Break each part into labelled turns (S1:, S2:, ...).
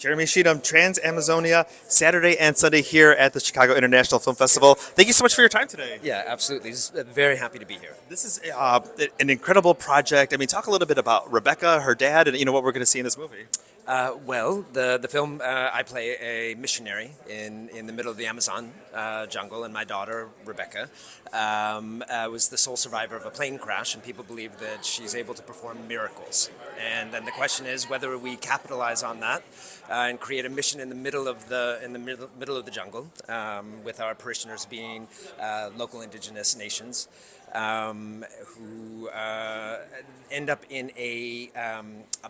S1: Jeremy Xido, Trans Amazonia, Saturday and Sunday here at the Chicago International Film Festival. Thank you so much for your time today.
S2: Yeah, absolutely. Very happy to be here.
S1: This is an incredible project. I mean, talk a little bit about Rebecca, her dad, and what we're going to see in this movie.
S2: The film, I play a missionary in the middle of the Amazon jungle, and my daughter, Rebecca, was the sole survivor of a plane crash, and people believe that she's able to perform miracles. And then the question is whether we capitalize on that and create a mission in the middle of the jungle, with our parishioners being local indigenous nations. Who end up in a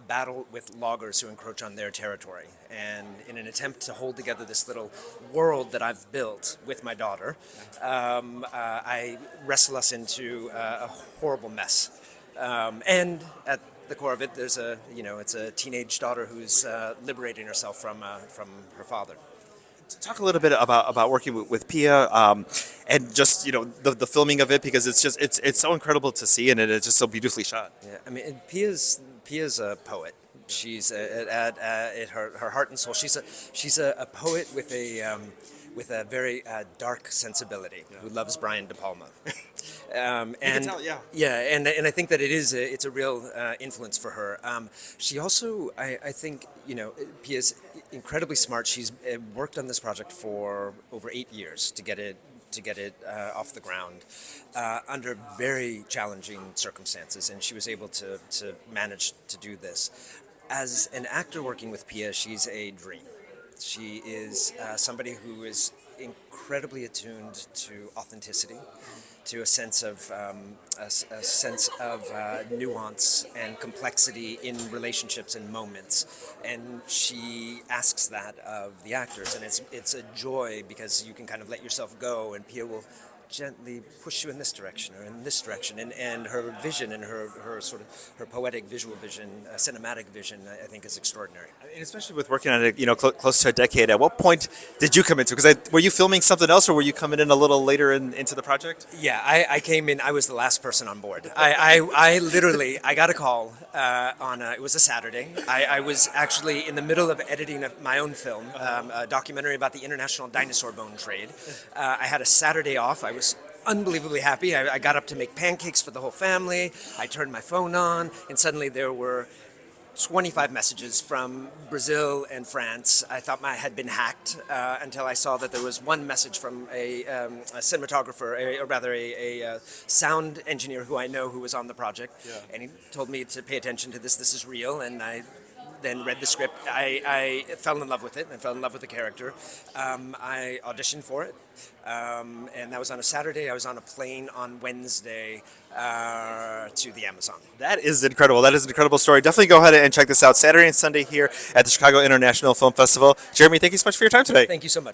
S2: battle with loggers who encroach on their territory. And in an attempt to hold together this little world that I've built with my daughter, I wrestle us into a horrible mess. And at the core of it, there's it's a teenage daughter who's liberating herself from her father.
S1: Talk a little bit about working with Pia and just the filming of it, because it's so incredible to see, and it's just so beautifully shot.
S2: Yeah, I mean, and Pia's a poet. She's at her heart and soul. She's a poet with a very dark sensibility, who loves Brian De Palma.
S1: And
S2: and I think that it's a real influence for her. She also, I think, Pia's incredibly smart. She's worked on this project for over 8 years to get it off the ground under very challenging circumstances, and she was able to manage to do this. As an actor working with Pia, she's a dream. She is somebody who is incredibly attuned to authenticity, to a sense of nuance and complexity in relationships and moments, and she asks that of the actors, and it's a joy because you can kind of let yourself go, and Pia will gently push you in this direction or in this direction, and her vision and her her poetic visual vision, cinematic vision, I think is extraordinary.
S1: And especially with working on it, close to a decade. At what point did you come into it? Because were you filming something else, or were you coming in a little later into the project?
S2: Yeah, I came in. I was the last person on board. I literally got a call on it was a Saturday. I was actually in the middle of editing my own film, a documentary about the international dinosaur bone trade. I had a Saturday off. I was unbelievably happy. I got up to make pancakes for the whole family. I turned my phone on, and suddenly there were 25 messages from Brazil and France. I thought I had been hacked until I saw that there was one message from a cinematographer, or rather a sound engineer who I know, who was on the project. Yeah. And he told me to pay attention to this. This is real. And I then read the script. I fell in love with it and fell in love with the character. I auditioned for it, and that was on a Saturday. I was on a plane on Wednesday to the Amazon.
S1: That is incredible. That is an incredible story. Definitely go ahead and check this out Saturday and Sunday here at the Chicago International Film Festival. Jeremy, thank you so much for your time today.
S2: Thank you so much.